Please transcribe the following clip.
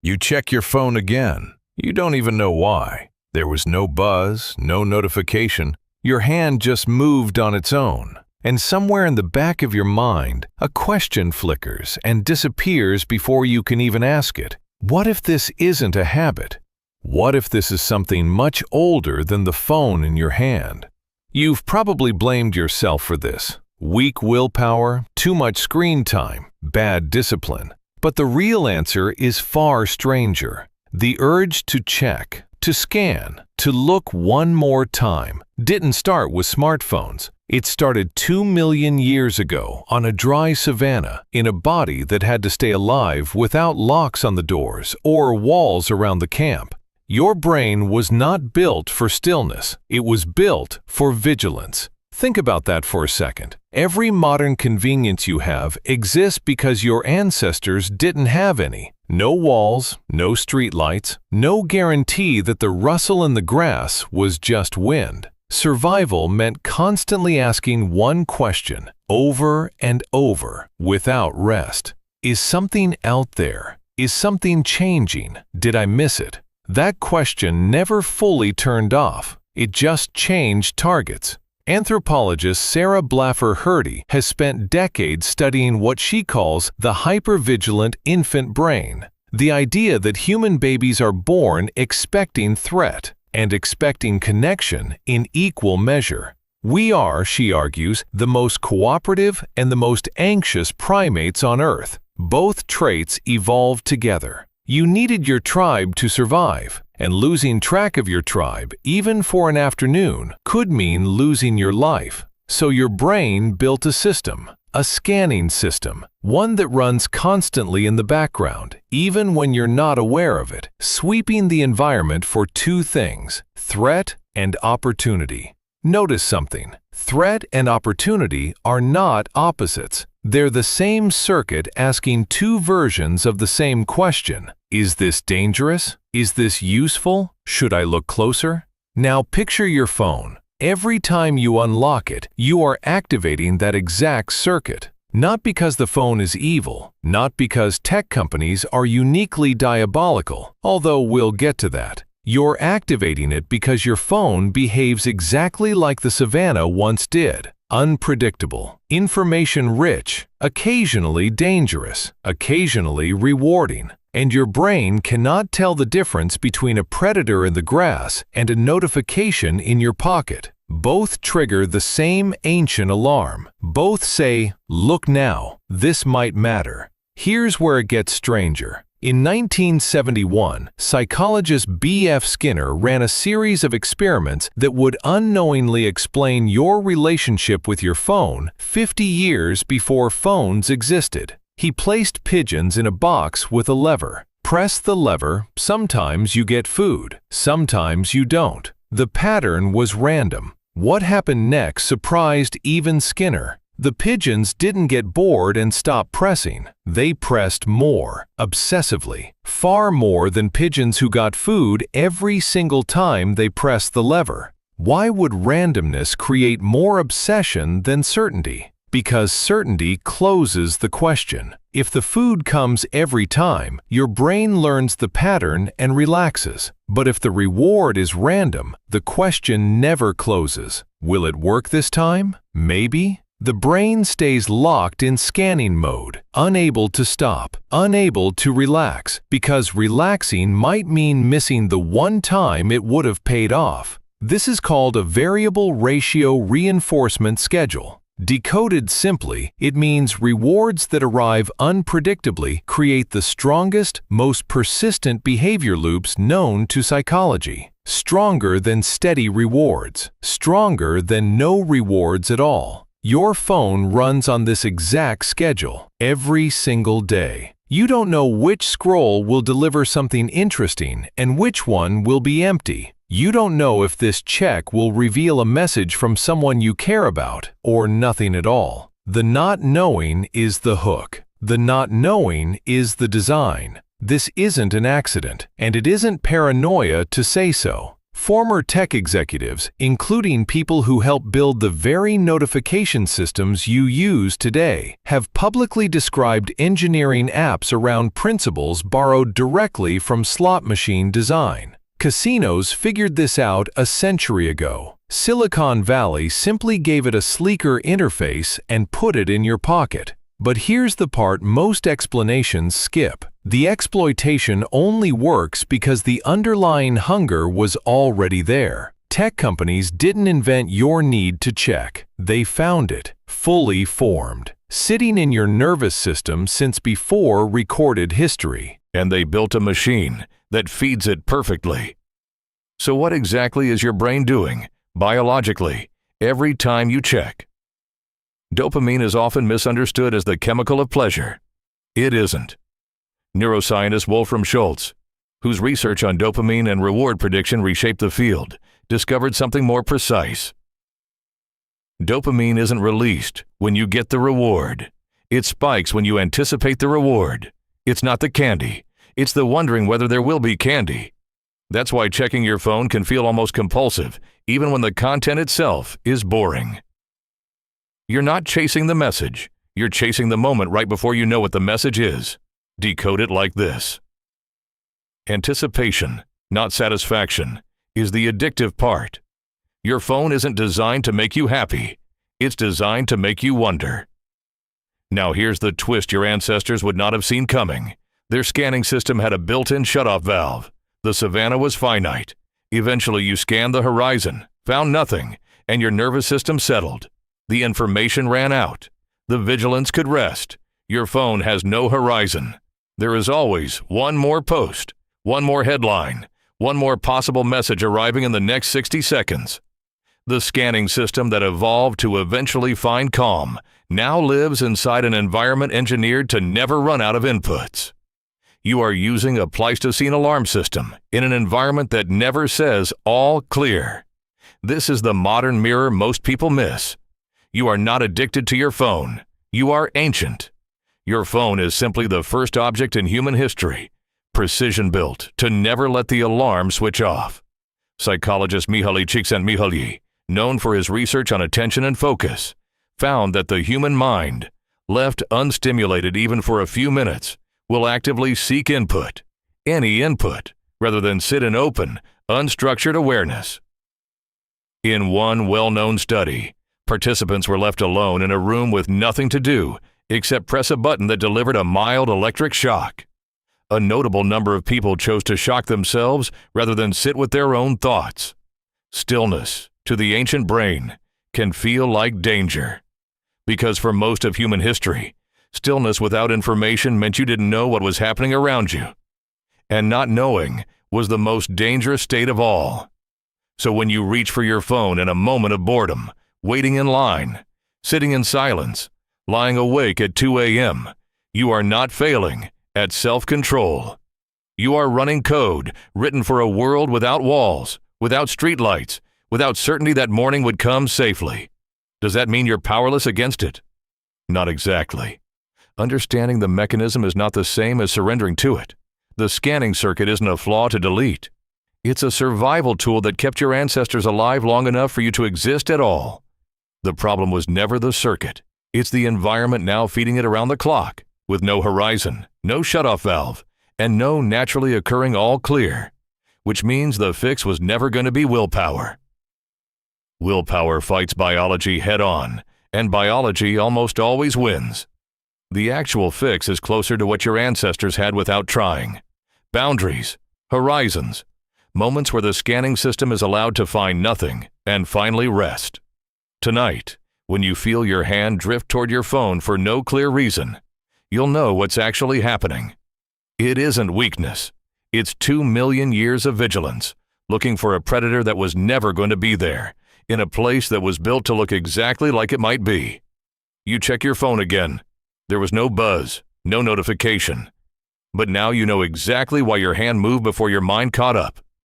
You check your phone again. You don't even know why. There was no buzz, no notification. Your hand just moved on its own. And somewhere in the back of your mind, a question flickers and disappears before you can even ask it. What if this isn't a habit? What if this is something much older than the phone in your hand? You've probably blamed yourself for this. Weak willpower, too much screen time, bad discipline. But the real answer is far stranger. The urge to check, to scan, to look one more time didn't start with smartphones. It started 2 million years ago on a dry savanna in a body that had to stay alive without locks on the doors or walls around the camp. Your brain was not built for stillness. It was built for vigilance. Think about that for a second. Every modern convenience you have exists because your ancestors didn't have any. No walls, no streetlights, no guarantee that the rustle in the grass was just wind. Survival meant constantly asking one question, over and over, without rest. Is something out there? Is something changing? Did I miss it? That question never fully turned off. It just changed targets. Anthropologist Sarah Blaffer-Hrdy has spent decades studying what she calls the hypervigilant infant brain, the idea that human babies are born expecting threat and expecting connection in equal measure. We are, she argues, the most cooperative and the most anxious primates on Earth. Both traits evolved together. You needed your tribe to survive, and losing track of your tribe, even for an afternoon, could mean losing your life. So your brain built a system, a scanning system, one that runs constantly in the background, even when you're not aware of it, sweeping the environment for two things: threat and opportunity. Notice something. Threat and opportunity are not opposites. They're the same circuit asking two versions of the same question. Is this dangerous? Is this useful? Should I look closer? Now picture your phone. Every time you unlock it, you are activating that exact circuit. Not because the phone is evil, not because tech companies are uniquely diabolical, although we'll get to that. You're activating it because your phone behaves exactly like the savanna once did. Unpredictable, information-rich, occasionally dangerous, occasionally rewarding. And your brain cannot tell the difference between a predator in the grass and a notification in your pocket. Both trigger the same ancient alarm. Both say, "Look now, this might matter." Here's where it gets stranger. In 1971, psychologist B.F. Skinner ran a series of experiments that would unknowingly explain your relationship with your phone 50 years before phones existed. He placed pigeons in a box with a lever. Press the lever, sometimes you get food, sometimes you don't. The pattern was random. What happened next surprised even Skinner. The pigeons didn't get bored and stop pressing. They pressed more, obsessively, far more than pigeons who got food every single time they pressed the lever. Why would randomness create more obsession than certainty? Because certainty closes the question. If the food comes every time, your brain learns the pattern and relaxes. But if the reward is random, the question never closes. Will it work this time? Maybe. The brain stays locked in scanning mode, unable to stop, unable to relax, because relaxing might mean missing the one time it would have paid off. This is called a variable ratio reinforcement schedule. Decoded simply, it means rewards that arrive unpredictably create the strongest, most persistent behavior loops known to psychology. Stronger than steady rewards, stronger than no rewards at all. Your phone runs on this exact schedule every single day. You don't know which scroll will deliver something interesting and which one will be empty. You don't know if this check will reveal a message from someone you care about or nothing at all. The not knowing is the hook. The not knowing is the design. This isn't an accident, and it isn't paranoia to say so. Former tech executives, including people who helped build the very notification systems you use today, have publicly described engineering apps around principles borrowed directly from slot machine design. Casinos figured this out a century ago. Silicon Valley simply gave it a sleeker interface and put it in your pocket. But here's the part most explanations skip. The exploitation only works because the underlying hunger was already there. Tech companies didn't invent your need to check. They found it, fully formed, sitting in your nervous system since before recorded history. And they built a machine that feeds it perfectly. So what exactly is your brain doing, biologically, every time you check? Dopamine is often misunderstood as the chemical of pleasure. It isn't. Neuroscientist Wolfram Schultz, whose research on dopamine and reward prediction reshaped the field, discovered something more precise. Dopamine isn't released when you get the reward. It spikes when you anticipate the reward. It's not the candy. It's the wondering whether there will be candy. That's why checking your phone can feel almost compulsive, even when the content itself is boring. You're not chasing the message. You're chasing the moment right before you know what the message is. Decode it like this. Anticipation, not satisfaction, is the addictive part. Your phone isn't designed to make you happy. It's designed to make you wonder. Now here's the twist your ancestors would not have seen coming. Their scanning system had a built-in shutoff valve. The savanna was finite. Eventually you scanned the horizon, found nothing, and your nervous system settled. The information ran out. The vigilance could rest. Your phone has no horizon. There is always one more post, one more headline, one more possible message arriving in the next 60 seconds. The scanning system that evolved to eventually find calm now lives inside an environment engineered to never run out of inputs. You are using a Pleistocene alarm system in an environment that never says all clear. This is the modern mirror most people miss. You are not addicted to your phone. You are ancient. Your phone is simply the first object in human history, precision-built to never let the alarm switch off. Psychologist Mihaly Csikszentmihalyi, known for his research on attention and focus, found that the human mind, left unstimulated even for a few minutes, will actively seek input, any input, rather than sit in open, unstructured awareness. In one well-known study, participants were left alone in a room with nothing to do except press a button that delivered a mild electric shock. A notable number of people chose to shock themselves rather than sit with their own thoughts. Stillness, to the ancient brain, can feel like danger. Because for most of human history, stillness without information meant you didn't know what was happening around you. And not knowing was the most dangerous state of all. So when you reach for your phone in a moment of boredom, waiting in line, sitting in silence, lying awake at 2 a.m., you are not failing at self-control. You are running code written for a world without walls, without streetlights, without certainty that morning would come safely. Does that mean you're powerless against it? Not exactly. Understanding the mechanism is not the same as surrendering to it. The scanning circuit isn't a flaw to delete. It's a survival tool that kept your ancestors alive long enough for you to exist at all. The problem was never the circuit. It's the environment now feeding it around the clock, with no horizon, no shutoff valve, and no naturally occurring all clear, which means the fix was never going to be willpower. Willpower fights biology head-on, and biology almost always wins. The actual fix is closer to what your ancestors had without trying. Boundaries, horizons, moments where the scanning system is allowed to find nothing and finally rest. Tonight, when you feel your hand drift toward your phone for no clear reason, you'll know what's actually happening. It isn't weakness. It's 2 million years of vigilance, looking for a predator that was never going to be there, in a place that was built to look exactly like it might be. You check your phone again. There was no buzz, no notification. But now you know exactly why your hand moved before your mind caught up.